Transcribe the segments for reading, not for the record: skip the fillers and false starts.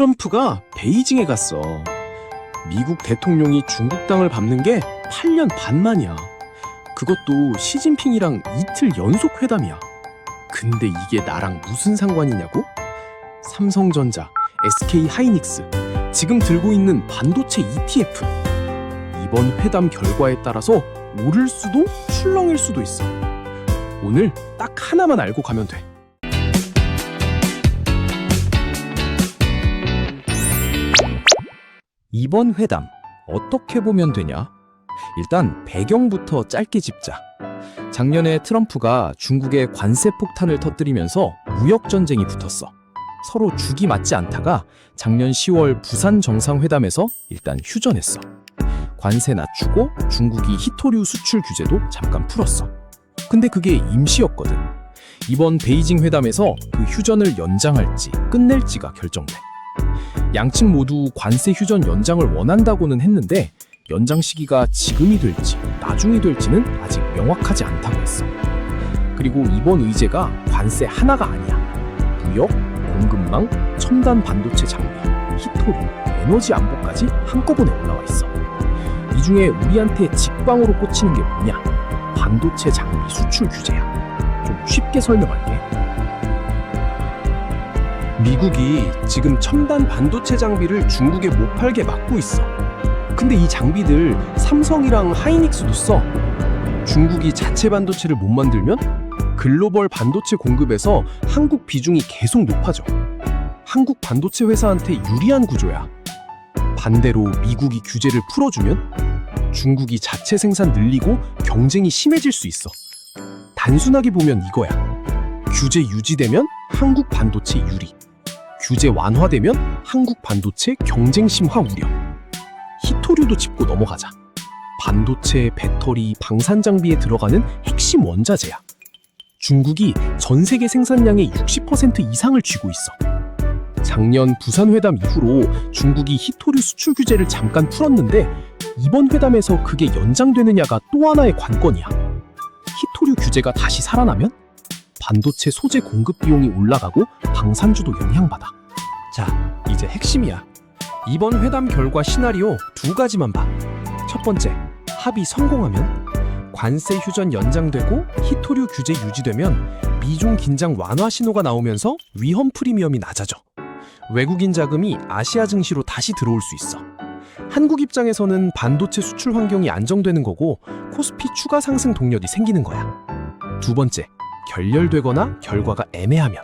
트럼프가 베이징에 갔어. 미국 대통령이 중국 땅을 밟는 게 8년 반 만이야. 그것도 시진핑이랑 이틀 연속 회담이야. 근데 이게 나랑 무슨 상관이냐고? 삼성전자, SK하이닉스, 지금 들고 있는 반도체 ETF. 이번 회담 결과에 따라서 오를 수도 출렁일 수도 있어. 오늘 딱 하나만 알고 가면 돼. 이번 회담 어떻게 보면 되냐? 일단 배경부터 짧게 짚자. 작년에 트럼프가 중국에 관세 폭탄을 터뜨리면서 무역 전쟁이 붙었어. 서로 죽이 맞지 않다가 작년 10월 부산 정상회담에서 일단 휴전했어. 관세 낮추고 중국이 히토류 수출 규제도 잠깐 풀었어. 근데 그게 임시였거든. 이번 베이징 회담에서 그 휴전을 연장할지 끝낼지가 결정돼. 양측 모두 관세 휴전 연장을 원한다고는 했는데 연장 시기가 지금이 될지 나중이 될지는 아직 명확하지 않다고 했어. 그리고 이번 의제가 관세 하나가 아니야. 무역, 공급망, 첨단 반도체 장비, 히토류, 에너지 안보까지 한꺼번에 올라와 있어. 이 중에 우리한테 직방으로 꽂히는 게 뭐냐? 반도체 장비 수출 규제야. 좀 쉽게 설명할게. 미국이 지금 첨단 반도체 장비를 중국에 못 팔게 막고 있어. 근데 이 장비들 삼성이랑 하이닉스도 써. 중국이 자체 반도체를 못 만들면 글로벌 반도체 공급에서 한국 비중이 계속 높아져. 한국 반도체 회사한테 유리한 구조야. 반대로 미국이 규제를 풀어주면 중국이 자체 생산 늘리고 경쟁이 심해질 수 있어. 단순하게 보면 이거야. 규제 유지되면 한국 반도체 유리. 규제 완화되면 한국 반도체 경쟁 심화 우려. 히토류도 짚고 넘어가자. 반도체, 배터리, 방산 장비에 들어가는 핵심 원자재야. 중국이 전 세계 생산량의 60% 이상을 쥐고 있어. 작년 부산 회담 이후로 중국이 히토류 수출 규제를 잠깐 풀었는데 이번 회담에서 그게 연장되느냐가 또 하나의 관건이야. 히토류 규제가 다시 살아나면 반도체 소재 공급 비용이 올라가고 방산주도 영향받아. 자, 이제 핵심이야. 이번 회담 결과 시나리오 두 가지만 봐. 첫 번째, 합의 성공하면 관세 휴전 연장되고 히토류 규제 유지되면 미중 긴장 완화 신호가 나오면서 위험 프리미엄이 낮아져. 외국인 자금이 아시아 증시로 다시 들어올 수 있어. 한국 입장에서는 반도체 수출 환경이 안정되는 거고 코스피 추가 상승 동력이 생기는 거야. 두 번째, 결렬되거나 결과가 애매하면,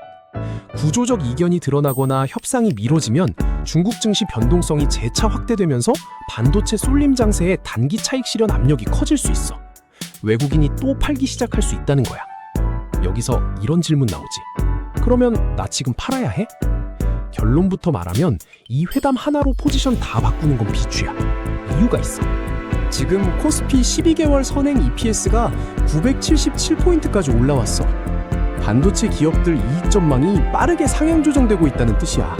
구조적 이견이 드러나거나 협상이 미뤄지면 중국 증시 변동성이 재차 확대되면서 반도체 쏠림 장세의 단기 차익 실현 압력이 커질 수 있어. 외국인이 또 팔기 시작할 수 있다는 거야. 여기서 이런 질문 나오지. 그러면 나 지금 팔아야 해? 결론부터 말하면 이 회담 하나로 포지션 다 바꾸는 건 비추야. 이유가 있어. 지금 코스피 12개월 선행 EPS가 977포인트까지 올라왔어. 반도체 기업들 이익 전망이 빠르게 상향 조정되고 있다는 뜻이야.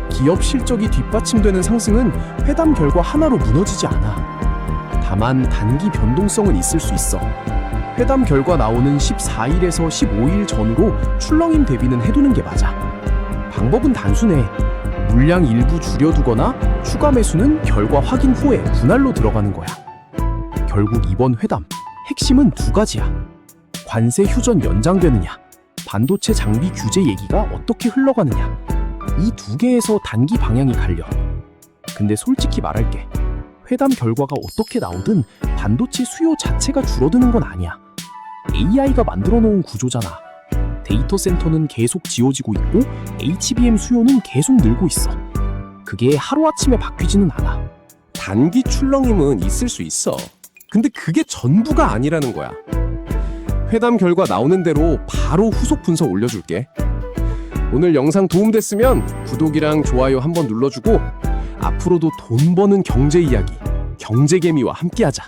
기업 실적이 뒷받침되는 상승은 회담 결과 하나로 무너지지 않아. 다만 단기 변동성은 있을 수 있어. 회담 결과 나오는 14일에서 15일 전후로 출렁임 대비는 해두는 게 맞아. 방법은 단순해. 물량 일부 줄여두거나 추가 매수는 결과 확인 후에 분할로 들어가는 거야. 결국 이번 회담 핵심은 두 가지야. 관세 휴전 연장되느냐, 반도체 장비 규제 얘기가 어떻게 흘러가느냐. 이 두 개에서 단기 방향이 갈려. 근데 솔직히 말할게. 회담 결과가 어떻게 나오든 반도체 수요 자체가 줄어드는 건 아니야. AI가 만들어 놓은 구조잖아. 데이터 센터는 계속 지어지고 있고 HBM 수요는 계속 늘고 있어. 그게 하루아침에 바뀌지는 않아. 단기 출렁임은 있을 수 있어. 근데 그게 전부가 아니라는 거야. 회담 결과 나오는 대로 바로 후속 분석 올려줄게. 오늘 영상 도움됐으면 구독이랑 좋아요 한번 눌러주고 앞으로도 돈 버는 경제 이야기, 경제개미와 함께하자.